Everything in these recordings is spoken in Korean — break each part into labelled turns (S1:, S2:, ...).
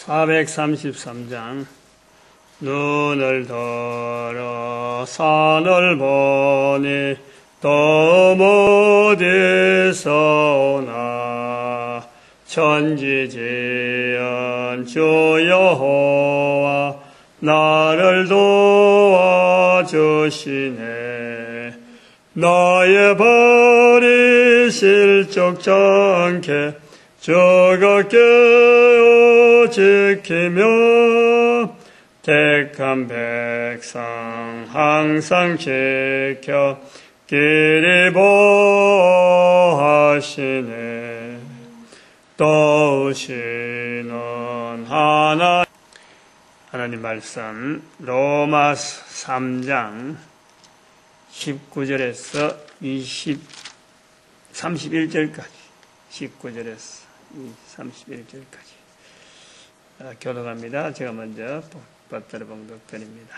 S1: 433장. 눈을 들어 산을 보니 또 어디서 오나. 천지지은 주 여호와 나를 도와주시네. 나의 발이 실족지 않게 주가 깨어 지키며 택한 백성 항상 지켜 길이 보호하시네. 도우시는 하나님 말씀 로마서 3장 19절에서 31절까지 19절에서 31절까지 교독합니다. 제가 먼저 받들어 봉독드립니다.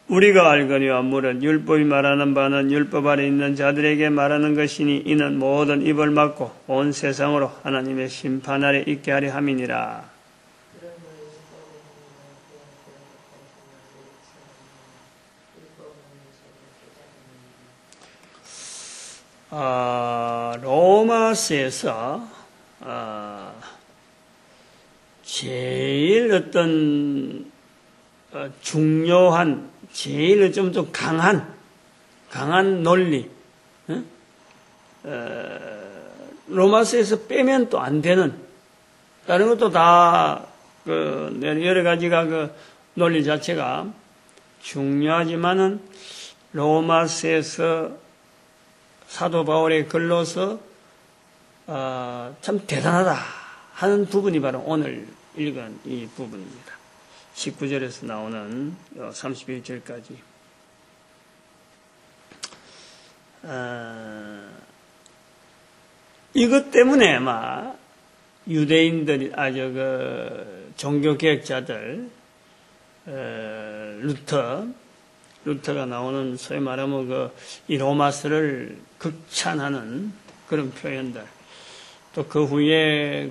S1: 우리가 알거니와 물은 율법이 말하는 바는 율법 아래 있는 자들에게 말하는 것이니 이는 모든 입을 막고 온 세상으로 하나님의 심판 아래 있게 하려 함이니라. 로마서에서 제일 어떤 중요한, 제일 좀 강한 논리, 로마서에서 빼면 또 안 되는, 다른 것도 다 여러 가지가 논리 자체가 중요하지만은 로마서에서 사도 바울의 글로서 참 대단하다 하는 부분이 바로 오늘 읽은 이 부분입니다. 19절에서 나오는 31절까지. 이것 때문에 아마 유대인들이, 종교개혁자들, 루터가 나오는 소위 말하면 이 로마서를 극찬하는 그런 표현들, 또 그 후에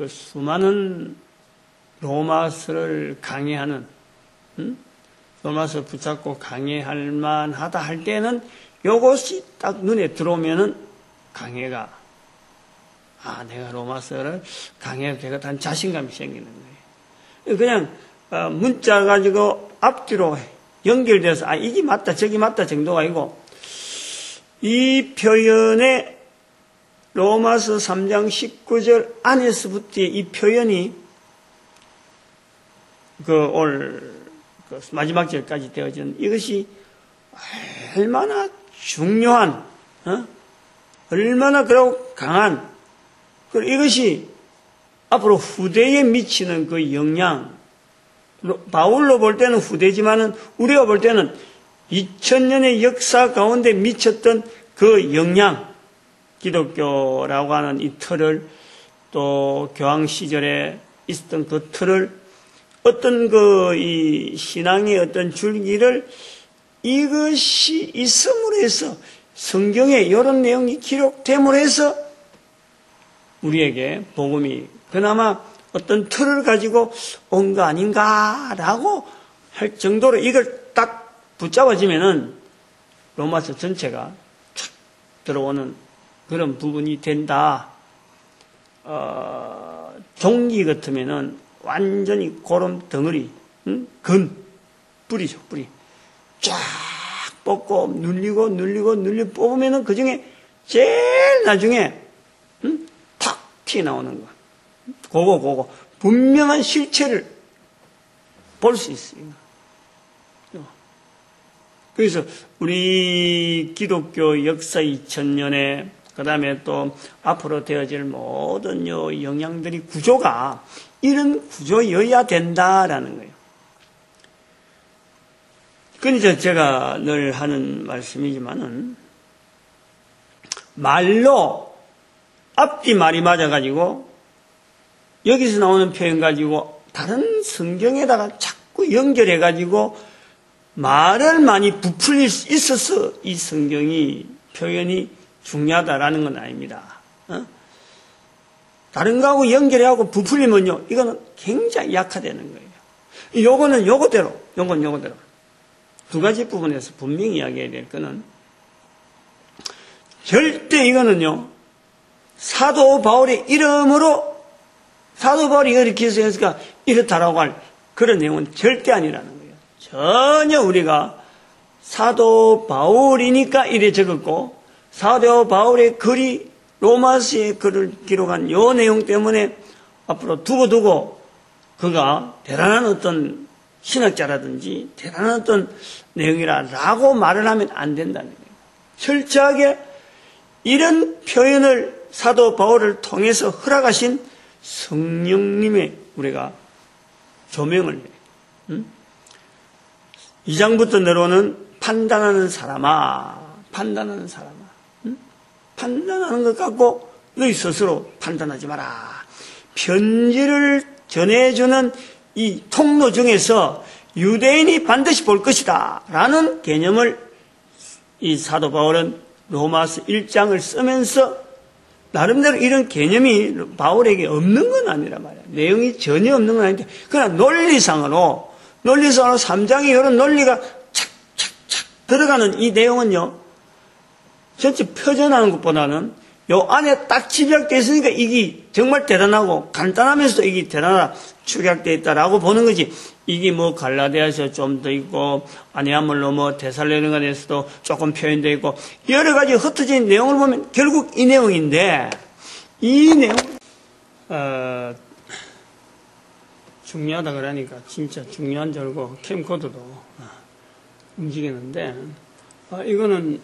S1: 수많은 로마서를 강의하는, 로마서 붙잡고 강의할 만하다 할 때는 요것이 딱 눈에 들어오면은 강의가, 내가 로마서를 강의해도 되겠다는 자신감이 생기는 거예요. 그냥 문자 가지고 앞뒤로 연결돼서 이게 맞다 저기 맞다 정도가 아니고, 이 표현에 로마서 3장 19절 안에서부터의 이 표현이 오늘 마지막 절까지 되어진 이것이 얼마나 중요한, 얼마나 그러고 강한, 이것이 앞으로 후대에 미치는 그 영향, 바울로 볼 때는 후대지만은 우리가 볼 때는 2000년의 역사 가운데 미쳤던 그 영향, 기독교라고 하는 이 틀을, 또 교황 시절에 있었던 그 틀을, 어떤 이 신앙의 어떤 줄기를, 이것이 있음으로 해서 성경에 이런 내용이 기록됨으로 해서 우리에게 복음이 그나마 어떤 틀을 가지고 온 거 아닌가라고 할 정도로 이걸 딱 붙잡아지면은 로마서 전체가 촥 들어오는 그런 부분이 된다. 종기 같으면은 완전히 고름 덩어리, 뿌리죠, 뿌리. 쫙 뽑고 눌리고 뽑으면은 그 중에 제일 나중에, 탁 튀어나오는 거. 그거 분명한 실체를 볼 수 있어요. 그래서 우리 기독교 역사 2000년에 그 다음에 또 앞으로 되어질 모든 영향들이 구조가 이런 구조여야 된다라는 거예요. 그러니까 제가 늘 하는 말씀이지만은, 말로 앞뒤 말이 맞아가지고 여기서 나오는 표현 가지고 다른 성경에다가 자꾸 연결해가지고 말을 많이 부풀릴 수 있어서 이 성경이 표현이 중요하다라는 건 아닙니다. 다른 거하고 연결해하고 부풀리면요, 이거는 굉장히 약화되는 거예요. 요거는 요거대로, 요건 요거대로. 두 가지 부분에서 분명히 이야기해야 될 거는, 절대 이거는요, 사도 바울의 이름으로, 사도 바울이 이렇게 기술했으니까 이렇다라고 할 그런 내용은 절대 아니라는 거예요. 전혀 우리가 사도 바울이니까 이래 적었고, 사도 바울의 글이 로마서의 글을 기록한 요 내용 때문에 앞으로 두고두고 그가 대단한 어떤 신학자라든지 대단한 어떤 내용이라고 말을 하면 안 된다는 거예요. 철저하게 이런 표현을 사도 바울을 통해서 허락하신 성령님의 우리가 조명을 해요. 2장부터 내려오는 판단하는 사람아, 판단하는 사람아. 판단하는 것 갖고 너희 스스로 판단하지 마라. 편지를 전해주는 이 통로 중에서 유대인이 반드시 볼 것이다 라는 개념을 이 사도 바울은 로마서 1장을 쓰면서 나름대로 이런 개념이 바울에게 없는 건 아니란 말이야. 내용이 전혀 없는 건 아닌데, 그러나 논리상으로 3장에 이런 논리가 착착착 들어가는 이 내용은요, 전체 표현하는 것보다는 요 안에 딱 집약되어 있으니까 이게 정말 대단하고 간단하면서도 이게 대단하다, 축약되어 있다라고 보는 거지. 이게 뭐 갈라디아서 좀 더 있고, 아니야말로 뭐 데살로니가에서도 조금 표현되어 있고, 여러 가지 흩어진 내용을 보면 결국 이 내용인데, 이 내용, 중요하다 그러니까 진짜 중요한 줄 알고 캠코더도 움직이는데, 이거는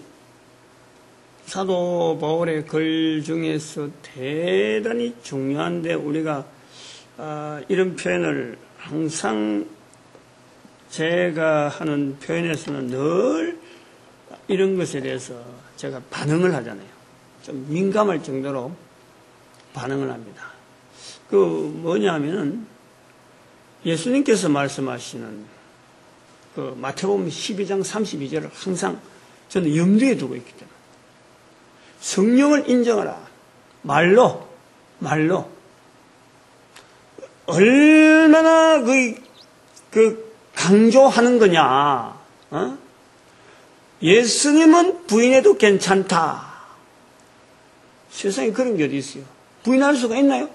S1: 사도 바울의 글 중에서 대단히 중요한데 우리가 이런 표현을 항상 제가 하는 표현에서는 늘 이런 것에 대해서 제가 반응을 하잖아요. 좀 민감할 정도로 반응을 합니다. 그 뭐냐면은 예수님께서 말씀하시는 그 마태복음 12장 32절을 항상 저는 염두에 두고 있기 때문에 성령을 인정하라. 말로. 얼마나 강조하는 거냐. 예수님은 부인해도 괜찮다. 세상에 그런 게 어디 있어요? 부인할 수가 있나요?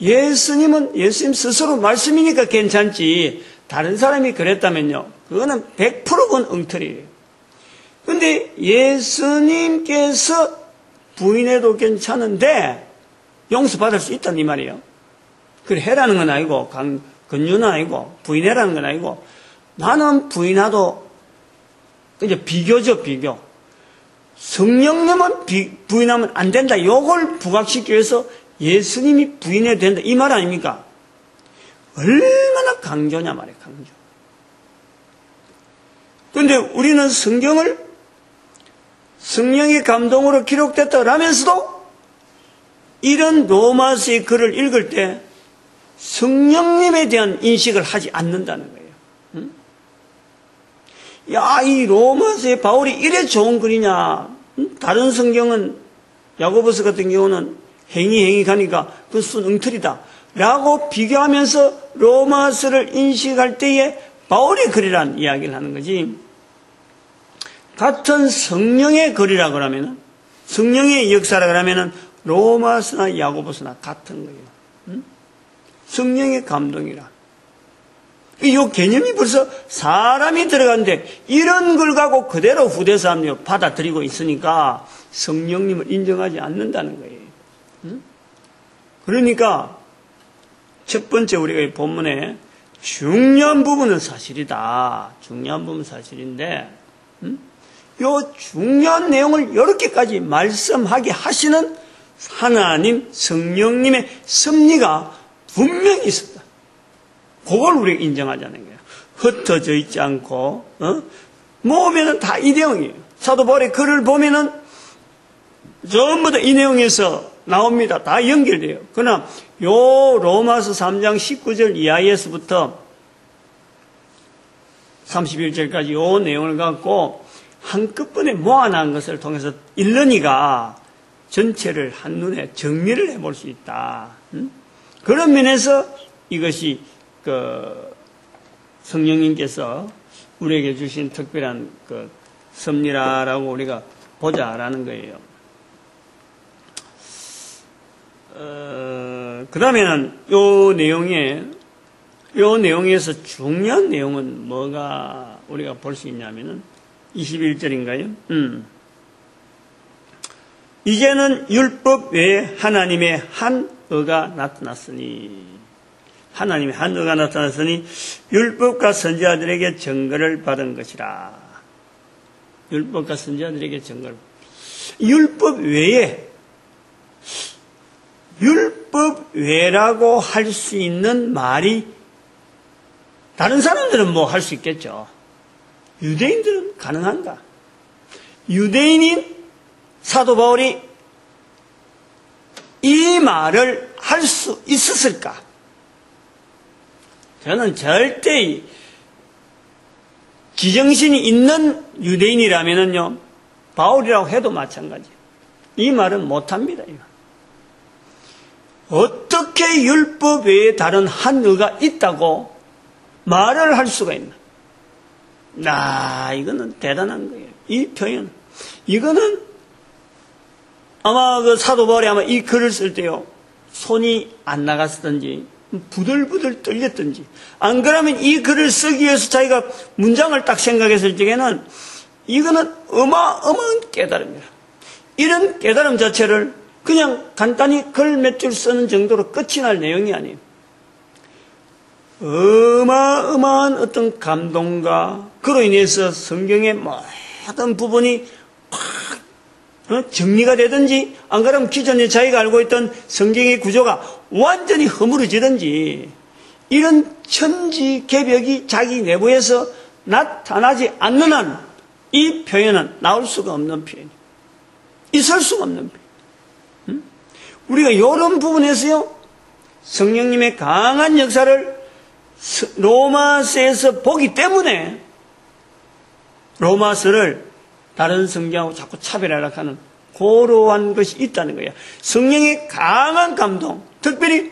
S1: 예수님 스스로 말씀이니까 괜찮지. 다른 사람이 그랬다면요, 그거는 100%건 엉터리예요. 근데 예수님께서 부인해도 괜찮은데 용서받을 수 있다는 이 말이에요. 그래 해라는 건 아니고 권유는 아니고 부인해라는 건 아니고, 나는 부인하도 이제 비교죠, 비교. 성령님은 부인하면 안 된다. 요걸 부각시키기 위해서 예수님이 부인해도 된다. 이 말 아닙니까? 얼마나 강조냐 말이에요, 강조. 그런데 우리는 성령의 감동으로 기록됐다라면서도 이런 로마서의 글을 읽을 때 성령님에 대한 인식을 하지 않는다는 거예요. 야, 이 로마서의 바울이 이래 좋은 글이냐. 다른 성경은 야고보서 같은 경우는 행이 가니까 그 순 엉터리다 라고 비교하면서 로마서를 인식할 때에 바울의 글이라는 이야기를 하는 거지. 같은 성령의 글이라 그러면은, 성령의 역사라 그러면은 로마서나 야고보서나 같은 거예요. 성령의 감동이라. 이 개념이 벌써 사람이 들어갔는데 이런 걸 갖고 그대로 후대 사람들이 받아들이고 있으니까 성령님을 인정하지 않는다는 거예요. 그러니까 첫 번째 우리가 이 본문에 중요한 부분은 사실이다. 중요한 부분은 사실인데, 요 중요한 내용을 이렇게까지 말씀하게 하시는 하나님 성령님의 섭리가 분명히 있었다. 그걸 우리가 인정하자는 거예요. 흩어져 있지 않고, 모으면은 다 이 내용이에요. 사도 바울의 글을 보면은 전부 다 이 내용에서 나옵니다. 다 연결돼요. 그러나 요 로마서 3장 19절 이하에서부터 31절까지 요 내용을 갖고 한꺼번에 모아놓은 것을 통해서 일러니가 전체를 한눈에 정리를 해볼 수 있다. 그런 면에서 이것이 성령님께서 우리에게 주신 특별한 섭리라라고 우리가 보자라는 거예요. 그 다음에는 요 내용에서 중요한 내용은 뭐가 우리가 볼 수 있냐면은 21절인가요? 이제는 율법 외에 하나님의 한 의가 나타났으니 율법과 선지자들에게 증거를 받은 것이라. 율법과 선지자들에게 증거를. 율법 외라고 할 수 있는 말이 다른 사람들은 뭐 할 수 있겠죠. 유대인들은 가능한가? 유대인인 사도 바울이 이 말을 할 수 있었을까? 저는 절대 지정신이 있는 유대인이라면요, 바울이라고 해도 마찬가지예요. 이 말은 못합니다. 어떻게 율법 외에 다른 한 의가 있다고 말을 할 수가 있나? 이거는 대단한 거예요. 이 표현. 이거는 아마 사도 바울이 아마 이 글을 쓸 때요, 손이 안 나갔었든지, 부들부들 떨렸든지, 안 그러면 이 글을 쓰기 위해서 자기가 문장을 딱 생각했을 적에는 이거는 어마어마한 깨달음이라. 이런 깨달음 자체를 그냥 간단히 글 몇 줄 쓰는 정도로 끝이 날 내용이 아니에요. 어마어마한 어떤 감동과 그로 인해서 성경의 모든 부분이 확 정리가 되든지, 안 그러면 기존에 자기가 알고 있던 성경의 구조가 완전히 허물어지든지, 이런 천지개벽이 자기 내부에서 나타나지 않는 한 이 표현은 나올 수가 없는 표현이에요. 있을 수가 없는 표현. 우리가 이런 부분에서요, 성령님의 강한 역사를 로마서에서 보기 때문에 로마서를 다른 성경하고 자꾸 차별하려고 하는 고러한 것이 있다는 거예요. 성령의 강한 감동, 특별히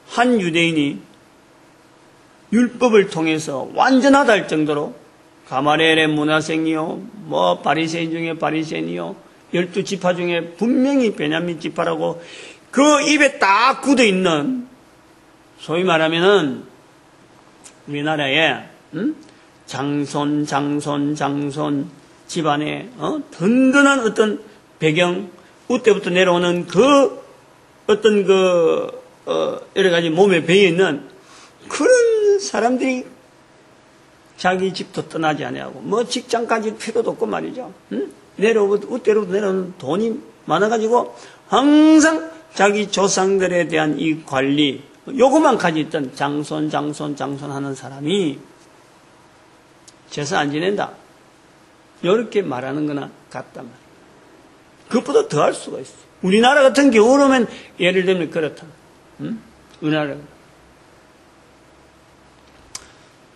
S1: 한 유대인이 율법을 통해서 완전하다 할 정도로 가마리엘의 문화생이요, 바리새인 중에 바리새인이요, 12지파 중에 분명히 베냐민 지파라고 그 입에 딱 굳어 있는, 소위 말하면은 우리나라에 장손 집안에 든든한 어떤 배경, 그때부터 내려오는 어떤 여러 가지 몸에 배어 있는 그런 사람들이 자기 집도 떠나지 아니하고 직장까지 필요도 없고 말이죠. 그때로부터 내려오는 돈이 많아가지고 항상 자기 조상들에 대한 이 관리, 요것만 가지고 있던 장손 하는 사람이 제사 안 지낸다, 이렇게 말하는 거나 같단 말이에요. 그것보다 더 할 수가 있어요. 우리나라 같은 경우로면 예를 들면 그렇다. 우리나라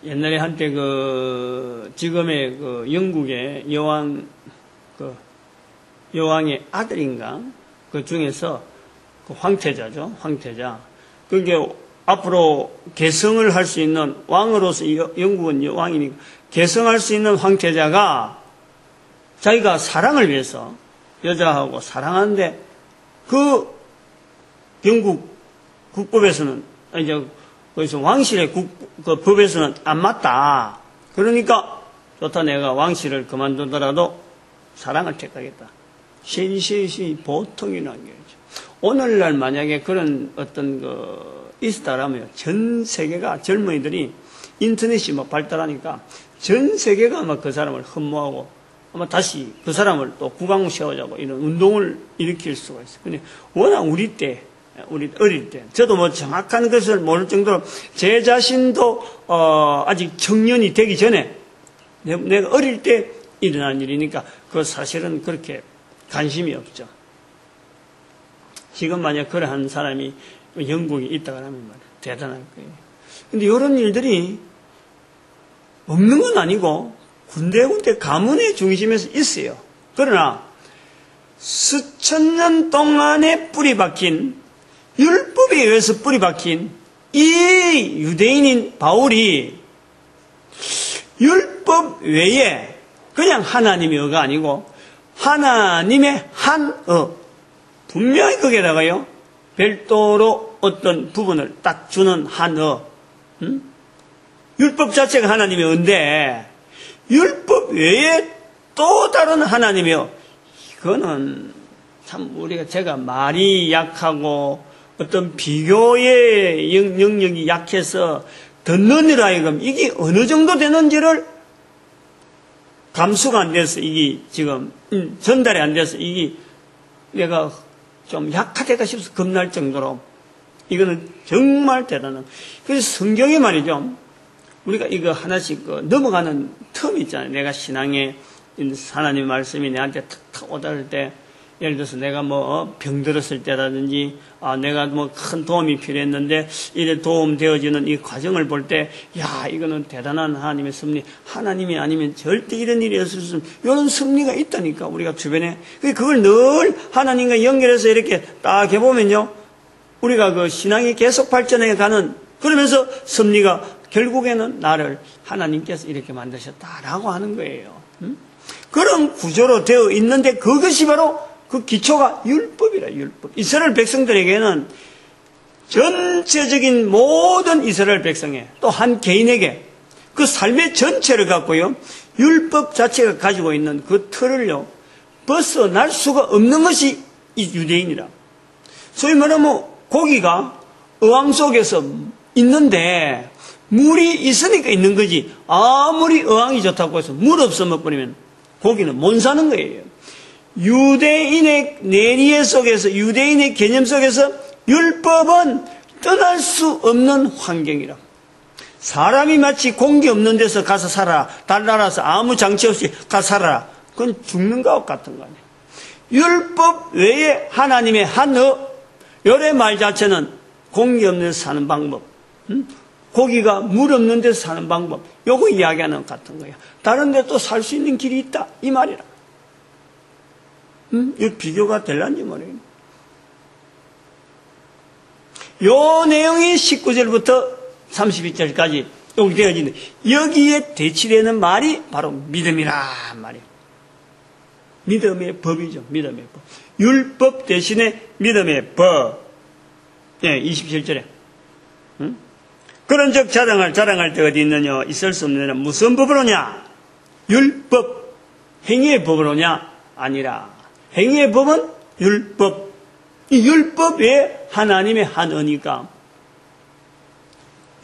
S1: 옛날에 한때 지금의 영국의 여왕의 아들인가 그 중에서 황태자죠. 그게 앞으로 계승을 할 수 있는 왕으로서, 영국은 왕이니까 계승할 수 있는 황태자가 자기가 사랑을 위해서 여자하고 사랑하는데 영국 국법에서는, 거기서 왕실의 법에서는 안 맞다. 그러니까 좋다, 내가 왕실을 그만두더라도 사랑을 택하겠다. 신시시 보통이라는 거죠. 오늘날 만약에 그런 어떤 있었다라면 전 세계가, 젊은이들이 인터넷이 발달하니까 전 세계가 아마 그 사람을 흠모하고 아마 다시 그 사람을 또 국왕 세우자고 이런 운동을 일으킬 수가 있어요. 근데 워낙 우리 어릴 때, 저도 정확한 것을 모를 정도로 제 자신도 아직 청년이 되기 전에 내가 어릴 때 일어난 일이니까 사실은 그렇게 관심이 없죠. 지금 만약 그러한 사람이 영국에 있다고 하면 말이에요, 대단할 거예요. 근데 이런 일들이 없는 건 아니고 군데군데 가문의 중심에서 있어요. 그러나 수천 년 동안에 뿌리 박힌, 율법에 의해서 뿌리 박힌 이 유대인인 바울이 율법 외에 그냥 하나님의 의가 아니고 하나님의 한의, 분명히 거기에다가요 별도로 어떤 부분을 딱 주는 한의, 율법 자체가 하나님의 의인데 율법 외에 또 다른 하나님의 의, 이거는 참 제가 말이 약하고 어떤 비교의 영역이 약해서 듣는 일 하여금 이게 어느 정도 되는지를 감수가 안 돼서 이게 지금 전달이 안 돼서 이게 내가 좀 약하다 싶어서 겁날 정도로 이거는 정말 대단한. 그래서 성경에 말이죠. 우리가 이거 하나씩 넘어가는 텀이 있잖아요. 내가 신앙에 하나님 말씀이 내한테 탁탁 오다를 때, 예를 들어서 내가 병들었을 때라든지, 내가 큰 도움이 필요했는데, 이래 도움 되어지는 이 과정을 볼 때, 야, 이거는 대단한 하나님의 섭리. 하나님이 아니면 절대 이런 일이 없을 수 없는, 이런 섭리가 있다니까, 우리가 주변에. 그걸 늘 하나님과 연결해서 이렇게 딱 해보면요, 우리가 그 신앙이 계속 발전해 가는, 그러면서 섭리가 결국에는 나를 하나님께서 이렇게 만드셨다라고 하는 거예요. 그런 구조로 되어 있는데 그것이 바로 그 기초가 율법이라, 율법. 이스라엘 백성들에게는 전체적인 모든 이스라엘 백성에 또 한 개인에게 그 삶의 전체를 갖고요, 율법 자체가 가지고 있는 그 틀을요, 벗어날 수가 없는 것이 이 유대인이라. 소위 말하면 고기가 어항 속에서 있는데 물이 있으니까 있는 거지, 아무리 어항이 좋다고 해서 물 없으면 버리면 고기는 못 사는 거예요. 유대인의 내리에 속에서, 유대인의 개념 속에서 율법은 떠날 수 없는 환경이라. 사람이 마치 공기 없는 데서 가서 살아, 달 날아서 아무 장치 없이 가서 살아라, 그건 죽는 것 같은 거 아니에요. 율법 외에 하나님의 한의, 요래 말 자체는 공기 없는 데서 사는 방법, 고기가 물 없는 데서 사는 방법, 요거 이야기하는 것 같은 거야. 다른 데 또 살 수 있는 길이 있다, 이 말이라. 이 비교가 될란지 모르겠네. 요 내용이 19절부터 32절까지 여기 되어지는, 여기에 대치되는 말이 바로 믿음이란 말이에요. 믿음의 법이죠. 믿음의 법. 율법 대신에 믿음의 법. 네, 27절에. 그런즉 자랑할 때 어디 있느냐? 있을 수 없느냐? 무슨 법으로냐? 율법, 행위의 법으로냐? 아니라 행위의 법은 율법. 이 율법 외에 하나님의 한의니까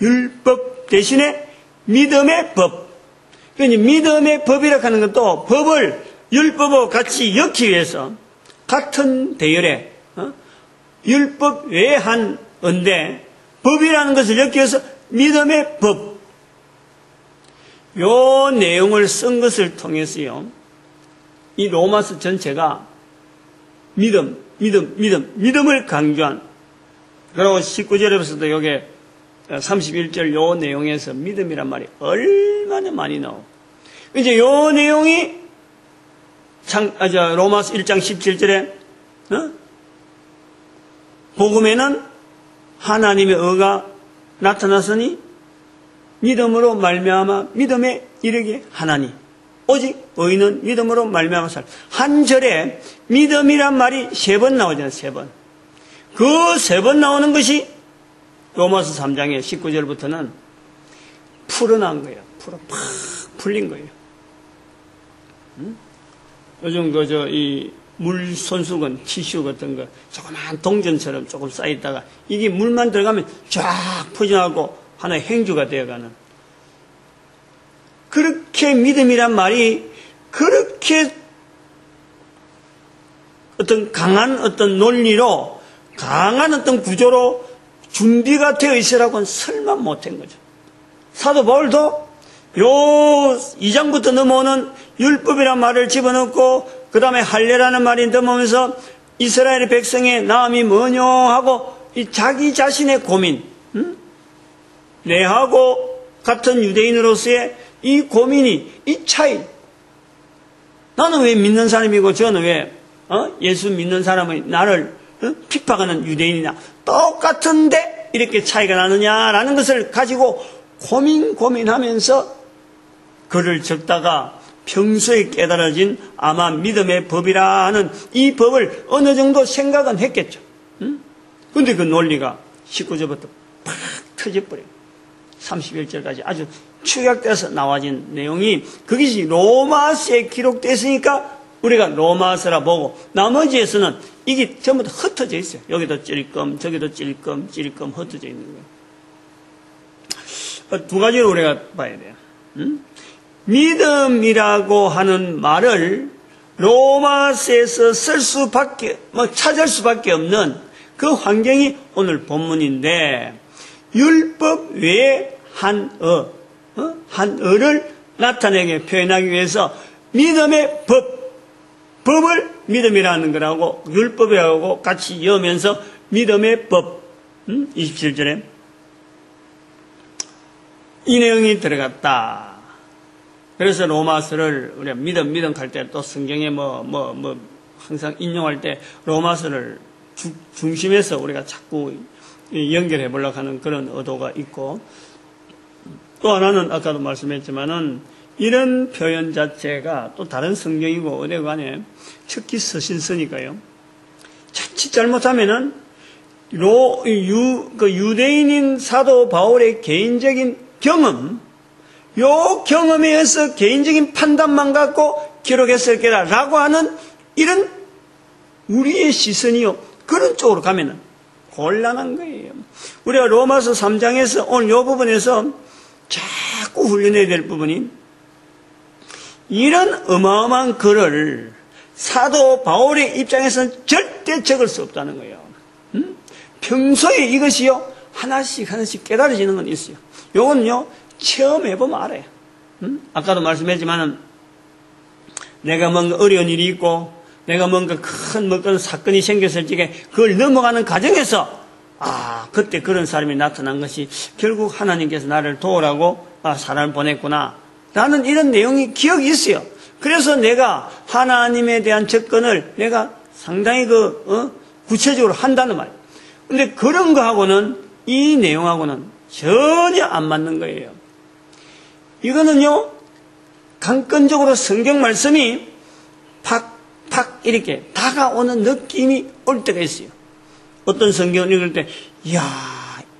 S1: 율법 대신에 믿음의 법. 그러니까 믿음의 법이라고 하는 것도 법을 율법하고 같이 엮기 위해서 같은 대열에 율법 외에 한 은데 법이라는 것을 엮기 위해서 믿음의 법. 요 내용을 쓴 것을 통해서요, 이 로마서 전체가 믿음을 강조한, 그리고 19절에서도 요게 31절 요 내용에서 믿음이란 말이 얼마나 많이 나오고, 이제 요 내용이 로마서 1장 17절에 복음에는 하나님의 의가 나타났으니 믿음으로 말미암아 믿음에 이르게 하나니 오직 의인은 믿음으로 말미암아 살. 한 절에 믿음이란 말이 3번 나오잖아요. 3번. 그 3번 나오는 것이 로마서 3장의 19절부터는 풀어난 거예요. 팍 풀린 거예요. 요즘 이 물 손수건, 티슈 같은 거 조그만 동전처럼 조금 쌓여있다가 이게 물만 들어가면 쫙 퍼져나가고 하나의 행주가 되어가는, 그렇게 믿음이란 말이 그렇게 어떤 강한 어떤 논리로, 강한 어떤 구조로 준비가 되어 있으라고는 설마 못한 거죠. 사도 바울도 요 2장부터 넘어오는 율법이란 말을 집어넣고 그 다음에 할례라는 말이 넘어오면서 이스라엘의 백성의 나음이 뭐냐 하고 이 자기 자신의 고민, 내하고 같은 유대인으로서의 이 고민이, 이 차이, 나는 왜 믿는 사람이고 저는 왜 예수 믿는 사람의 나를 핍박하는 유대인이나 똑같은데 이렇게 차이가 나느냐라는 것을 가지고 고민하면서 글을 적다가 평소에 깨달아진 아마 믿음의 법이라 하는 이 법을 어느 정도 생각은 했겠죠. 근데 그 논리가 19절부터 팍 터져버려요. 31절까지 아주 축약돼서 나와진 내용이 그것이 로마서에 기록됐으니까 우리가 로마서라 보고 나머지에서는 이게 전부 다 흩어져 있어요. 여기도 찔끔 저기도 찔끔 흩어져 있는 거예요. 두 가지로 우리가 봐야 돼요. 믿음이라고 하는 말을 로마서에서 쓸 수밖에 찾을 수밖에 없는 그 환경이 오늘 본문인데 율법 외에 한어를 나타내게 표현하기 위해서 믿음의 법을 믿음이라는 거라고 율법이라고 같이 이으면서 믿음의 법 27절에 이 내용이 들어갔다. 그래서 로마서를 우리가 믿음 할 때 또 성경에 항상 인용할 때 로마서를 중심에서 우리가 자꾸 연결해 보려고 하는 그런 의도가 있고 또 하나는 아까도 말씀했지만은 이런 표현 자체가 또 다른 성경이고 어디 간에 특히 서신서니까요. 자칫 잘못하면은 유대인인 사도 바울의 개인적인 경험, 요 경험에 의해서 개인적인 판단만 갖고 기록했을 게라라고 하는 이런 우리의 시선이요. 그런 쪽으로 가면은 곤란한 거예요. 우리가 로마서 3장에서 오늘 이 부분에서 자꾸 훈련해야 될 부분이 이런 어마어마한 글을 사도 바울의 입장에서는 절대 적을 수 없다는 거예요. 평소에 이것이요 하나씩 깨달아지는 건 있어요. 요건요 체험해보면 알아요. 아까도 말씀했지만은 내가 뭔가 어려운 일이 있고 내가 뭔가 큰 어떤 사건이 생겼을 적에 그걸 넘어가는 과정에서 그때 그런 사람이 나타난 것이 결국 하나님께서 나를 도우라고 사람을 보냈구나 라는 이런 내용이 기억이 있어요. 그래서 내가 하나님에 대한 접근을 내가 상당히 구체적으로 한다는 말. 근데 그런 거하고는 이 내용하고는 전혀 안 맞는 거예요. 이거는요 강권적으로 성경 말씀이 팍팍 이렇게 다가오는 느낌이 올 때가 있어요. 어떤 성경을 읽을 때 이야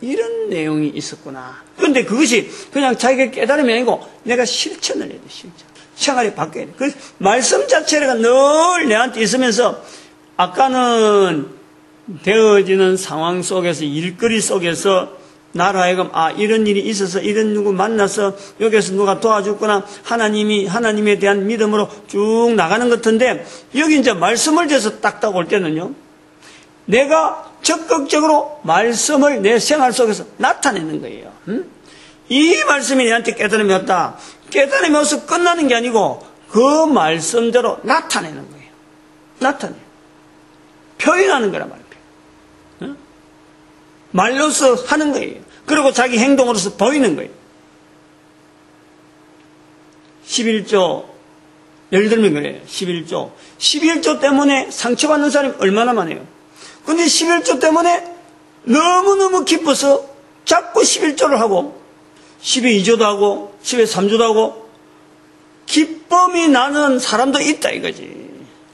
S1: 이런 내용이 있었구나. 그런데 그것이 그냥 자기가 깨달음이 아니고 내가 실천을 해야 돼. 생활에 바뀌어야 돼. 그 말씀 자체가 늘 내한테 있으면서 아까는 되어지는 상황 속에서 일거리 속에서 나로 하여금 이런 일이 있어서 이런 누구 만나서 여기서 누가 도와줬구나 하나님에 대한 믿음으로 쭉 나가는 것 같은데 여기 이제 말씀을 대해서 딱딱 올 때는요 내가 적극적으로 말씀을 내 생활 속에서 나타내는 거예요. 이 말씀이 내한테 깨달음이 왔다. 깨달음이 와서 끝나는 게 아니고 그 말씀대로 나타내는 거예요. 나타내요. 표현하는 거란 말이에요. 말로서 하는 거예요. 그리고 자기 행동으로서 보이는 거예요. 11조 예를 들면 그래요. 11조 때문에 상처받는 사람이 얼마나 많아요. 근데 11조 때문에 너무너무 기뻐서 자꾸 11조를 하고 12조도 하고 13조도 하고 기쁨이 나는 사람도 있다 이거지.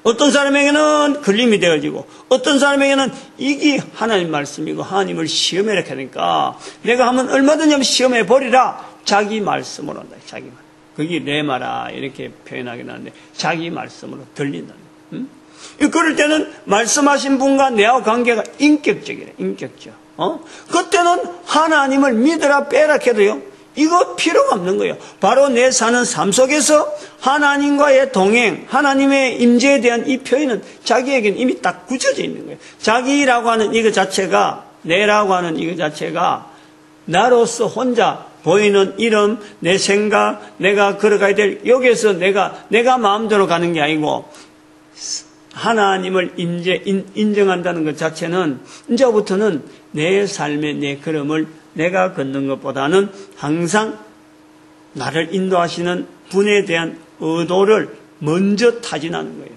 S1: 어떤 사람에게는 걸림이 되어지고 어떤 사람에게는 이게 하나님 말씀이고 하나님을 시험해라 하니까 내가 하면 얼마든지 한번 시험해 보리라. 자기 말씀으로 한다. 자기 말. 그게 내 말아 이렇게 표현하긴 하는데 자기 말씀으로 들린다는 거예요. 그럴 때는 말씀하신 분과 내와 관계가 인격적이래. 인격적. 그때는 하나님을 믿으라 빼라 해도요 이거 필요가 없는 거예요. 바로 내 사는 삶 속에서 하나님과의 동행, 하나님의 임재에 대한 이 표현은 자기에게는 이미 딱 굳혀져 있는 거예요. 자기라고 하는 이거 자체가, 내라고 하는 이거 자체가 나로서 혼자 보이는 이름, 내 생각, 내가 걸어가야 될 여기에서 내가 마음대로 가는 게 아니고 하나님을 인정한다는 것 자체는 이제부터는 내 삶의 내 걸음을 내가 걷는 것보다는 항상 나를 인도하시는 분에 대한 의도를 먼저 타진하는 거예요.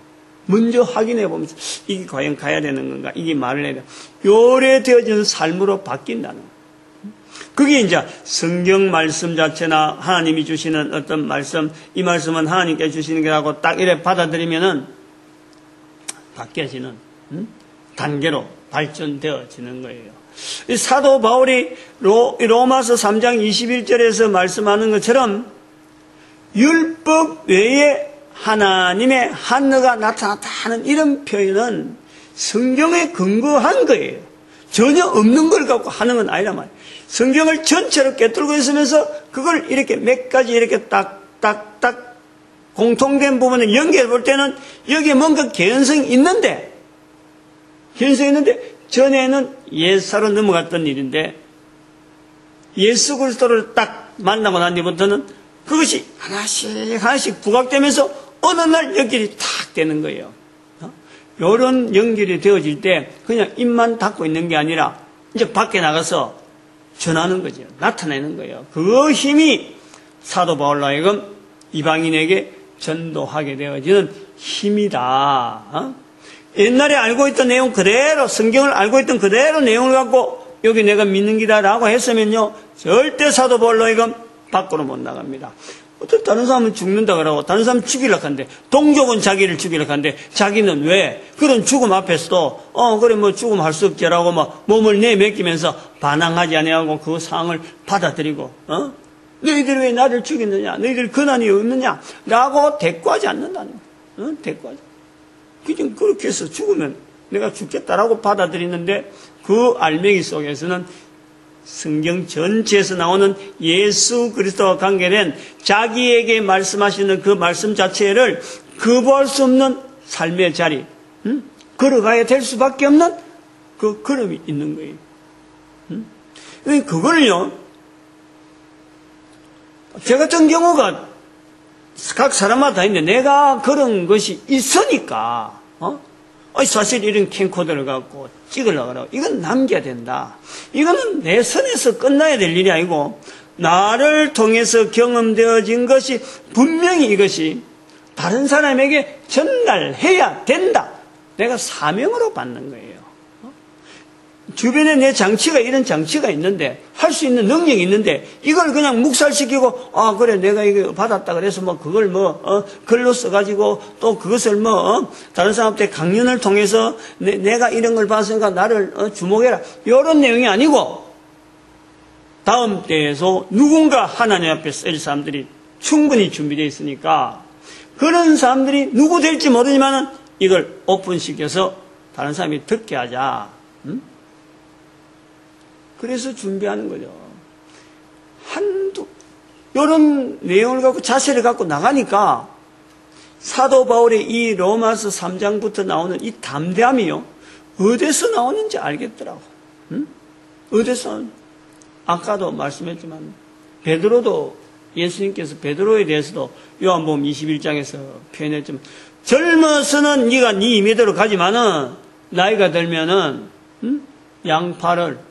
S1: 먼저 확인해 보면서 이게 과연 가야 되는 건가? 이게 말을 해야 돼. 요래되어지는 삶으로 바뀐다는 거예요. 그게 이제 성경 말씀 자체나 하나님이 주시는 어떤 말씀, 이 말씀은 하나님께 주시는 게라고 딱 이래 받아들이면은 바뀌어지는 단계로 발전되어지는 거예요. 사도 바울이 로마서 3장 21절에서 말씀하는 것처럼 율법 외에 하나님의 한너가 나타났다 하는 이런 표현은 성경에 근거한 거예요. 전혀 없는 걸 갖고 하는 건 아니란 말이에요. 성경을 전체로 꿰뚫고 있으면서 그걸 이렇게 몇 가지 이렇게 딱딱딱 공통된 부분을 연결해 볼 때는 여기에 뭔가 개연성이 있는데 전에는 옛사로 넘어갔던 일인데 예수 그리스도를 딱 만나고 난 뒤부터는 그것이 하나씩 부각되면서 어느 날 연결이 탁 되는 거예요. 이런 연결이 되어질 때 그냥 입만 닫고 있는 게 아니라 이제 밖에 나가서 전하는 거죠. 나타내는 거예요. 그 힘이 사도 바울로 하여금 이방인에게 전도하게 되어지는 힘이다. 옛날에 알고 있던 내용 그대로, 성경을 알고 있던 그대로 내용을 갖고 여기 내가 믿는 기다라고 했으면요, 절대 사도 바울로 하여금 밖으로 못 나갑니다. 어떤 다른 사람은 죽는다 그러고 다른 사람은 죽이려고 하는데, 동족은 자기를 죽이려고 하는데 자기는 왜 그런 죽음 앞에서도 그래 뭐 죽음 할 수 없지라고 막 몸을 내맡기면서 반항하지 아니하고 그 상황을 받아들이고 너희들이 왜 나를 죽이느냐, 너희들 근한이 없느냐 라고 대꾸하지 않는다는 거예요. 대꾸하지. 그냥 그렇게 해서 죽으면 내가 죽겠다라고 받아들이는데, 그 알맹이 속에서는 성경 전체에서 나오는 예수 그리스도와 관계된 자기에게 말씀하시는 그 말씀 자체를 거부할 수 없는 삶의 자리, 걸어가야 될 수밖에 없는 그 걸음이 있는 거예요. 그걸요, 제 같은 경우가 각 사람마다 있는데 내가 그런 것이 있으니까 사실 이런 캠코더를 갖고 찍으려고 하고 이건 남겨야 된다. 이거는 내 선에서 끝나야 될 일이 아니고 나를 통해서 경험되어진 것이 분명히 이것이 다른 사람에게 전달해야 된다. 내가 사명으로 받는 거예요. 주변에 내 장치가 이런 장치가 있는데, 할 수 있는 능력이 있는데, 이걸 그냥 묵살시키고, 그래, 내가 이거 받았다 그래서 그걸 글로 써가지고, 또 그것을 다른 사람한테 강연을 통해서, 내가 이런 걸 봤으니까 나를 주목해라. 이런 내용이 아니고, 다음 때에서 누군가 하나님 앞에 쓸 사람들이 충분히 준비되어 있으니까, 그런 사람들이 누구 될지 모르지만은 이걸 오픈시켜서 다른 사람이 듣게 하자. 그래서 준비하는 거죠. 이런 내용을 갖고 자세를 갖고 나가니까 사도 바울의 이 로마서 3장부터 나오는 이 담대함이요, 어디서 나오는지 알겠더라고. 어디서? 아까도 말씀했지만 베드로도, 예수님께서 베드로에 대해서도 요한복음 21장에서 표현했지만, 젊어서는 네가 네 임의대로 가지만은 나이가 들면은 양팔을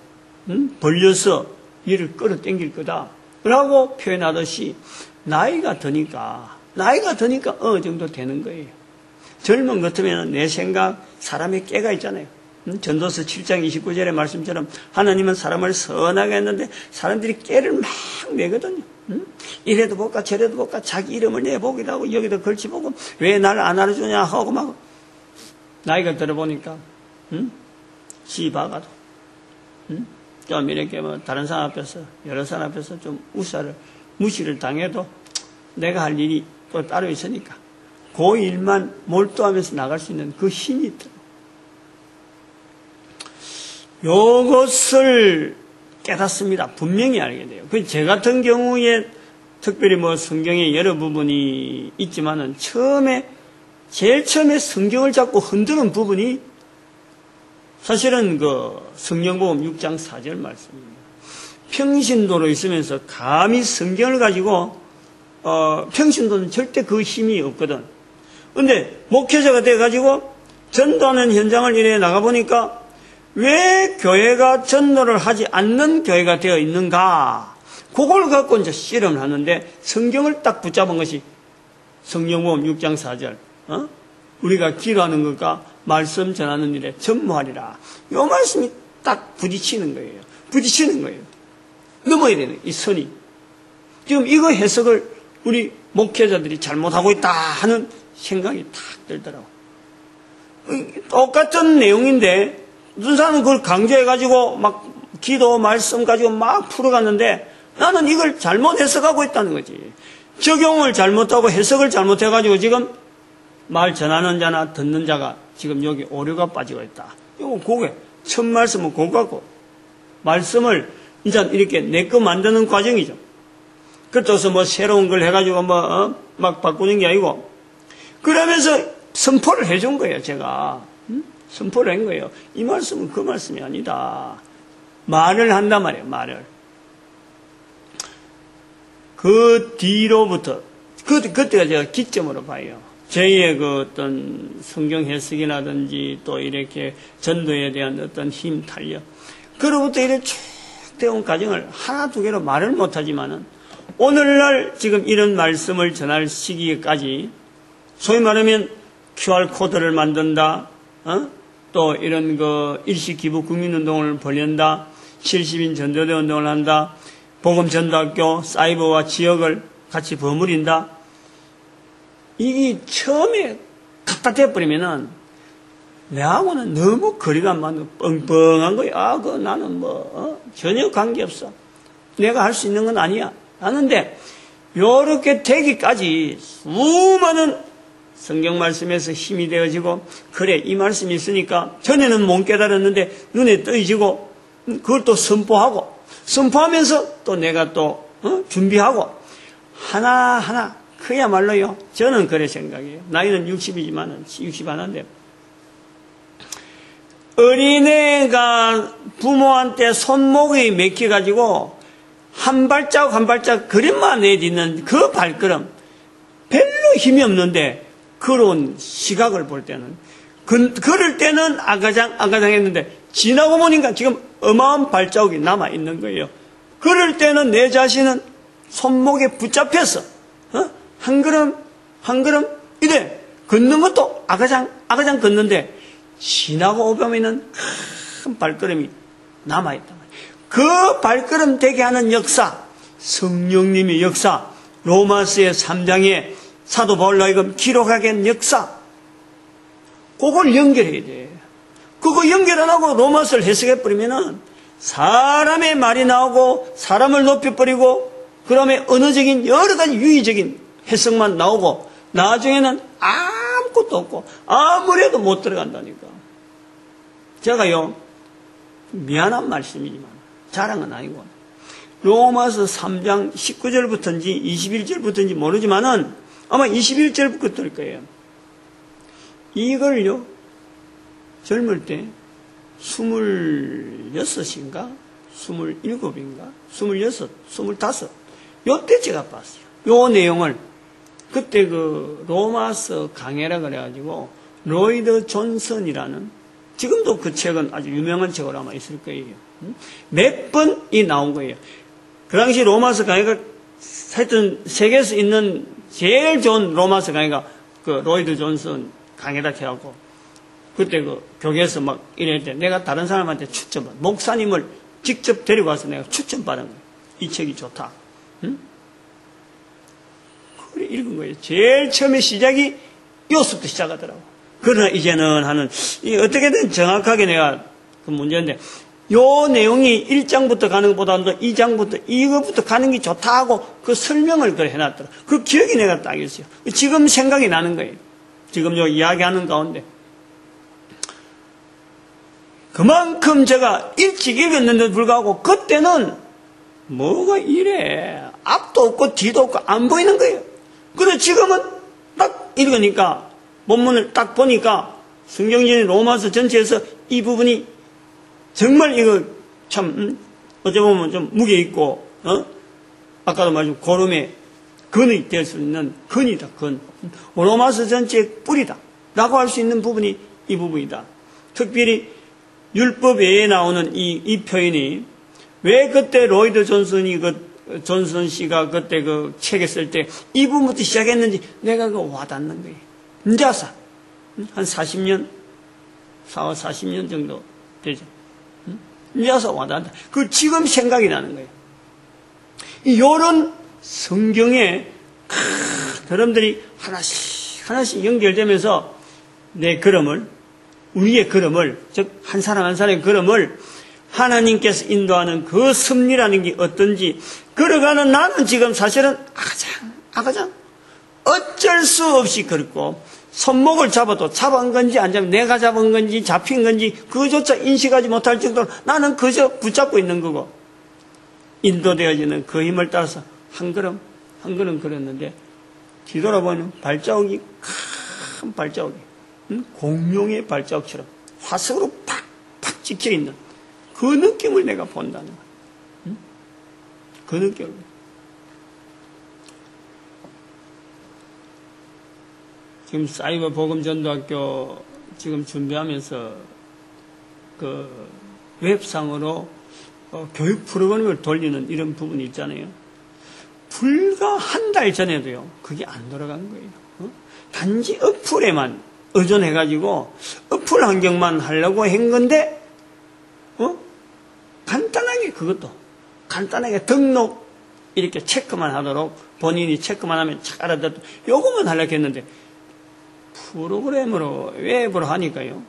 S1: 벌려서 이를 끌어당길 거다 라고 표현하듯이 나이가 드니까 어느 정도 되는 거예요. 젊은 것 같으면 내 생각, 사람의 깨가 있잖아요. 전도서 7장 29절의 말씀처럼 하나님은 사람을 선하게 했는데 사람들이 깨를 막 내거든요. 이래도 볼까 저래도 볼까 자기 이름을 내보기도 하고 여기도 걸치보고 왜 날 안 알아주냐 하고 막 나이가 들어보니까 씨박아도 좀 이렇게 다른 사람 앞에서, 여러 사람 앞에서 좀 무시를 당해도 내가 할 일이 또 따로 있으니까 그 일만 몰두하면서 나갈 수 있는 그 힘이 있더라고요. 요것을 깨닫습니다. 분명히 알게 돼요. 제 같은 경우에 특별히 성경에 여러 부분이 있지만은 제일 처음에 성경을 잡고 흔드는 부분이 사실은 성경복음 6장 4절 말씀입니다. 평신도로 있으면서 감히 성경을 가지고 평신도는 절대 그 힘이 없거든. 근데 목회자가 돼가지고 전도하는 현장을 이래 나가보니까 왜 교회가 전도를 하지 않는 교회가 되어 있는가, 그걸 갖고 이제 실험을 하는데 성경을 딱 붙잡은 것이 성경복음 6장 4절. 우리가 기도하는 것과 말씀 전하는 일에 전무하리라. 이 말씀이 딱 부딪히는 거예요. 부딪히는 거예요. 넘어야 되는 이 선이. 지금 이거 해석을 우리 목회자들이 잘못하고 있다 하는 생각이 탁 들더라고. 똑같은 내용인데 어떤 사람은 그걸 강조해가지고 막 기도 말씀 가지고 막 풀어갔는데 나는 이걸 잘못 해석하고 있다는 거지. 적용을 잘못하고 해석을 잘못해가지고 지금 말 전하는 자나 듣는 자가 지금 여기 오류가 빠지고 있다. 이거 그게 첫 말씀은 그거 같고 말씀을 이제 이렇게 내 거 만드는 과정이죠. 그렇다고 뭐 새로운 걸 해가지고 막 바꾸는 게 아니고 그러면서 선포를 해준 거예요. 제가 선포를 한 거예요. 이 말씀은 그 말씀이 아니다. 말을 한단 말이에요. 말을. 그 뒤로부터 그때가 제가 기점으로 봐요. 저희의 그 어떤 성경 해석이라든지 또 이렇게 전도에 대한 어떤 힘, 탄력. 그로부터 이렇게 쭉 되어온 과정을 하나 두 개로 말을 못하지만은 오늘날 지금 이런 말씀을 전할 시기까지 소위 말하면 QR코드를 만든다, 또 이런 그 일시기부 국민운동을 벌린다, 70인 전도대 운동을 한다, 복음전도학교, 사이버와 지역을 같이 버무린다. 이게 처음에 갖다 대버리면은 내하고는 너무 거리가 안 맞는 뻥뻥한 거야. 나는 전혀 관계없어. 내가 할 수 있는 건 아니야. 하는데 요렇게 되기까지 수많은 성경 말씀에서 힘이 되어지고 그래 이 말씀이 있으니까 전에는 못 깨달았는데 눈에 떠지고 그걸 또 선포하면서 또 내가 또 준비하고 하나하나 그야말로요. 저는 그래 생각해요. 나이는 60이지만 60 안 한데 어린애가 부모한테 손목이 맥혀가지고 한 발자국 한 발자국 걸음만 내딛는 그 발걸음 별로 힘이 없는데 그런 시각을 볼 때는 걸을 때는 아가장했는데 지나고 보니까 지금 어마어마한 발자국이 남아있는 거예요. 걸을 때는 내 자신은 손목에 붙잡혀서 한 걸음 이래 걷는 것도 아가장 걷는데 지나고 오면은 큰 발걸음이 남아있단 말이에요. 그 발걸음 되게 하는 역사, 성령님의 역사, 로마서의 3장에 사도 바울로 하여금 기록하게 한 역사, 그걸 연결해야 돼. 그거 연결 안 하고 로마서를 해석해버리면은 사람의 말이 나오고 사람을 높여버리고 그다음에 언어적인 여러 가지 유의적인 해석만 나오고 나중에는 아무것도 없고 아무래도 못 들어간다니까. 제가요 미안한 말씀이지만 자랑은 아니고 로마서 3장 19절부터인지 21절부터인지 모르지만은 아마 21절부터일 거예요. 이걸요 젊을 때 26인가 27인가 26, 25 요때 제가 봤어요. 요 내용을 그때 그 로마서 강해라 그래가지고 로이드 존슨이라는 지금도 그 책은 아주 유명한 책으로 아마 있을 거예요. 몇 번이 나온 거예요. 그 당시 로마서 강해가 하여튼 세계에서 있는 제일 좋은 로마서 강해가 그 로이드 존슨 강해라 해갖고 그때 그 교회에서 막 이럴 때 내가 다른 사람한테 목사님을 직접 데리고 와서 내가 추천받은 거예요. 이 책이 좋다. 응? 그래 읽은 거예요. 제일 처음에 시작이 요서부터 시작하더라고. 그러나 이제는 하는 어떻게든 정확하게 내가 그 문제인데 요 내용이 1장부터 가는 것보다도 2장부터 이거부터 가는 게 좋다 하고 그 설명을 그래 해놨더라. 그 기억이 내가 딱 있어요. 지금 생각이 나는 거예요. 지금 요 이야기하는 가운데 그만큼 제가 일찍 읽었는데도 불구하고 그때는 뭐가 이래 앞도 없고 뒤도 없고 안 보이는 거예요. 그런데 지금은 딱 읽으니까 본문을 딱 보니까 성경전의 로마서 전체에서 이 부분이 정말 이거 참 어찌 보면 좀 무게 있고 아까도 말했지만 고름의 근이 될 수 있는 근이다. 근 로마서 전체의 뿌리다 라고 할 수 있는 부분이 이 부분이다. 특별히 율법 외에 나오는 이 표현이 왜 그때 로이드 존슨 씨가 그때 그 책에 쓸 때 이 부분부터 시작했는지 내가 그 와닿는 거예요. 인자사 한 40년, 40년 정도 되죠. 이제 와서 와닿는다. 그 지금 생각이 나는 거예요. 이런 성경에 여러분들이 하나씩 연결되면서 내 걸음을, 우리의 걸음을, 즉 한 사람 한 사람의 걸음을 하나님께서 인도하는 그 섭리라는 게 어떤지 걸어가는 나는 지금 사실은 아가장 어쩔 수 없이 걸고 손목을 잡아도 잡은 건지 안 잡은 내가 잡은 건지 잡힌 건지 그조차 인식하지 못할 정도로 나는 그저 붙잡고 있는 거고 인도되어지는 그 힘을 따라서 한 걸음 한 걸음 걸었는데 뒤돌아보면 발자국이 큰 발자국이 공룡의 발자국처럼 화석으로 팍팍 찍혀있는 그 느낌을 내가 본다는 거야. 그 느낌을. 지금 사이버 복음전도학교 지금 준비하면서 그 웹상으로 교육 프로그램을 돌리는 이런 부분이 있잖아요. 불과 한 달 전에도요, 그게 안 돌아간 거예요. 단지 어플에만 의존해가지고 어플 환경만 하려고 한 건데, 간단하게 그것도 간단하게 등록 이렇게 체크만 하도록 본인이 체크만 하면 잘 알아듣고 요것만 하려고 했는데 프로그램으로 웹으로 하니까요.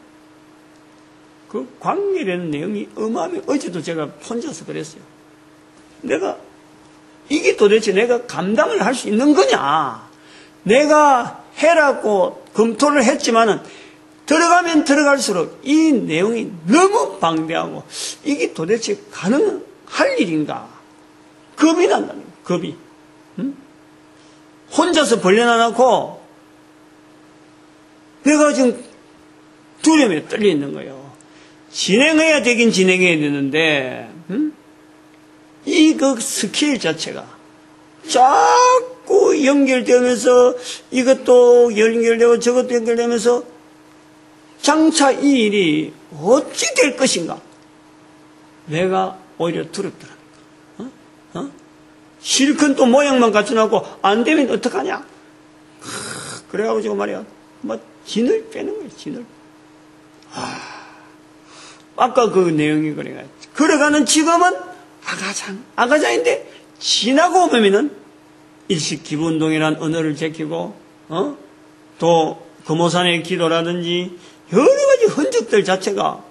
S1: 그 관계되는 내용이 어마어마해. 어제도 제가 혼자서 그랬어요. 이게 도대체 내가 감당을 할 수 있는 거냐? 내가 해라고 검토를 했지만은 들어가면 들어갈수록 이 내용이 너무 방대하고 이게 도대체 가능할 일인가? 겁이 난다는 거예요. 겁이. 혼자서 벌려놔놓고 내가 지금 두려움에 떨려 있는 거예요. 진행해야 되긴 진행해야 되는데 이 그 스케일 자체가 자꾸 연결되면서 이것도 연결되고 저것도 연결되면서 장차 이 일이 어찌 될 것인가? 내가 오히려 두렵더라니까. 실컷 또 모양만 갖춰놓고 안 되면 어떡하냐? 그래가지고 말이야. 진을 빼는 거예요, 진을. 아까 그 내용이 그래가 걸어가는 지금은 아가장인데 지나고 오면은 일식 기분동이란 언어를 제키고, 또 금오산의 기도라든지 여러 가지 흔적들 자체가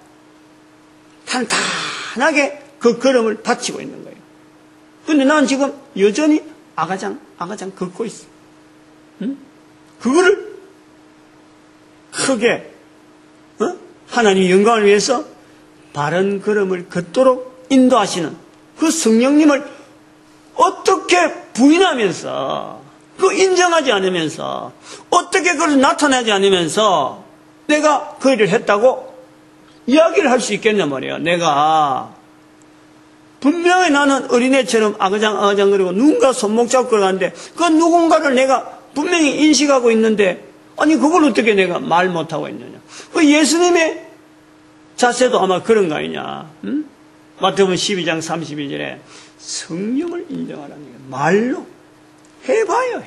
S1: 탄탄하게 그 걸음을 바치고 있는 거예요. 근데 난 지금 여전히 아가장 걷고 있어. 그거를 크게, 하나님의 영광을 위해서 바른 걸음을 걷도록 인도하시는 그 성령님을 어떻게 부인하면서, 그 인정하지 않으면서, 어떻게 그걸 나타내지 않으면서 내가 그 일을 했다고 이야기를 할 수 있겠냐 말이에요. 내가 분명히 나는 어린애처럼 아가장거리고 누군가 손목 잡고 걸어가는데 그 누군가를 내가 분명히 인식하고 있는데 아니 그걸 어떻게 내가 말 못하고 있느냐. 그 예수님의 자세도 아마 그런 거 아니냐. 마태복음 12장 31절에 성령을 인정하라는 거예요. 말로 해봐요.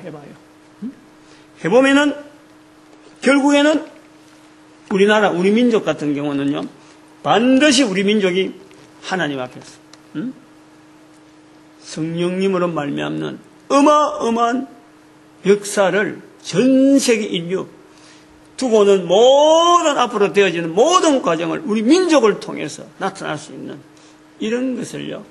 S1: 해보면은 결국에는 우리나라 우리 민족 같은 경우는요 반드시 우리 민족이 하나님 앞에서 성령님으로 말미암는 어마어마한 역사를 전 세계 인류 두고는 모든 앞으로 되어지는 모든 과정을 우리 민족을 통해서 나타날 수 있는 이런 것을요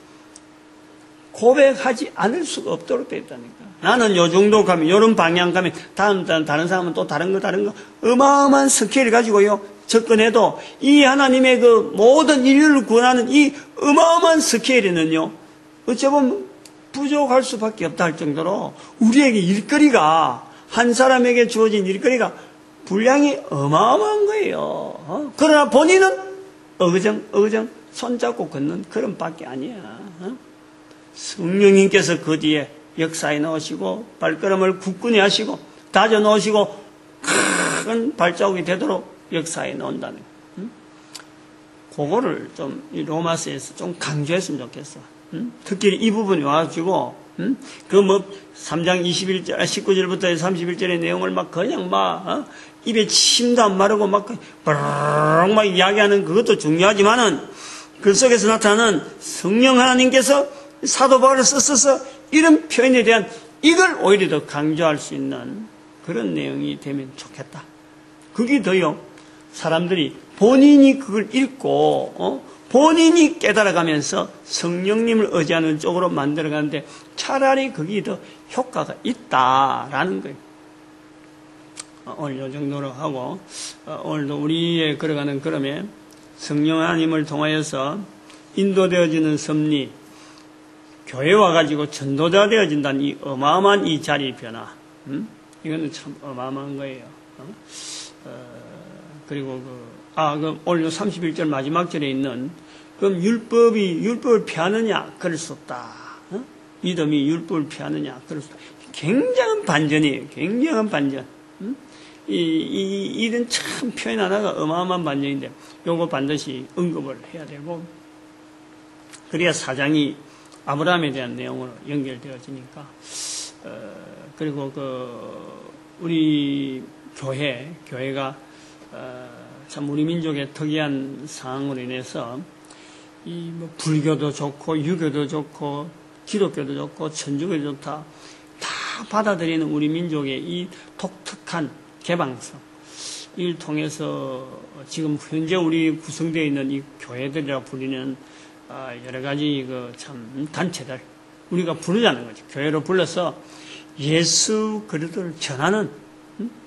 S1: 고백하지 않을 수가 없도록 되어 있다니까. 나는 요 정도 가면 이런 방향 가면 다른 사람은 또 다른 거 어마어마한 스케일을 가지고요 접근해도 이 하나님의 그 모든 인류를 구원하는 이 어마어마한 스케일에는요 어쩌면 부족할 수밖에 없다 할 정도로 우리에게 일거리가 한 사람에게 주어진 일거리가 분량이 어마어마한 거예요. 그러나 본인은 어그정 손잡고 걷는 그런 밖에 아니야. 성령님께서 그 뒤에 역사에 넣으시고 발걸음을 굳건히 하시고 다져 넣으시고 큰 발자국이 되도록 역사에 넣는다는 거예요. 그거를 좀 이 로마서에서 좀 강조했으면 좋겠어. 특히 이 부분이 와가지고 그 뭐 3장 19절부터 31절의 내용을 막 그냥 막 입에 침도 안 마르고 막 이야기하는 그것도 중요하지만은 그 속에서 나타나는 성령 하나님께서 사도 바울을 써서 이런 표현에 대한 이걸 오히려 더 강조할 수 있는 그런 내용이 되면 좋겠다. 그게 더요. 사람들이 본인이 그걸 읽고 본인이 깨달아가면서 성령님을 의지하는 쪽으로 만들어가는데 차라리 그게 더 효과가 있다라는 거예요. 오늘 이 정도로 하고 오늘도 우리의 걸어가는 걸음에 성령 하나님을 통하여서 인도되어지는 섭리, 교회 와가지고 전도자 되어진다는 이 어마어마한 이 자리 변화, 이거는 참 어마어마한 거예요. 그리고 오늘 31절 마지막 절에 있는 그럼 율법을 피하느냐? 그럴 수 없다. 믿음이 율법을 피하느냐? 그럴 수 없다. 굉장한 반전이에요. 굉장한 반전. 이런 참 표현 하나가 어마어마한 반전인데 요거 반드시 언급을 해야 되고 그래야 사장이 아브라함에 대한 내용으로 연결되어지니까 그리고 우리 교회가 참 우리 민족의 특이한 상황으로 인해서 불교도 좋고 유교도 좋고 기독교도 좋고 천주교도 좋다 다 받아들이는 우리 민족의 이 독특한 개방성 이를 통해서 지금 현재 우리 구성되어 있는 이 교회들이라 불리는 여러 가지 참 단체들 우리가 부르자는 거죠. 교회로 불러서 예수 그리스도를 전하는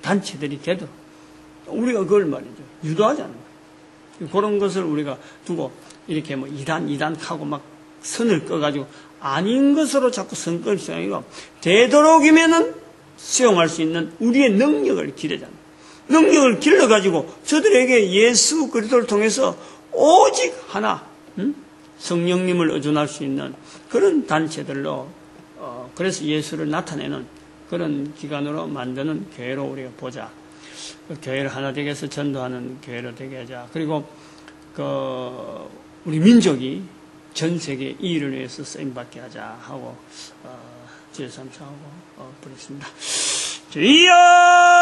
S1: 단체들이 되도록 우리가 그걸 말이죠. 유도하자는 거예요. 그런 것을 우리가 두고 이렇게 이단 하고 막 선을 꺼가지고 아닌 것으로 자꾸 선 끌 수 아니고 되도록이면은 수용할 수 있는 우리의 능력을 기르자는 거예요. 능력을 길러가지고 저들에게 예수 그리스도를 통해서 오직 하나 성령님을 의존할 수 있는 그런 단체들로 그래서 예수를 나타내는 그런 기관으로 만드는 교회로 우리가 보자. 교회를 하나 되게 해서 전도하는 교회로 되게 하자. 그리고 우리 민족이 전 세계 이 일을 위해서 쓰임받게 하자 하고 주여 삼창하고 부르겠습니다. 주여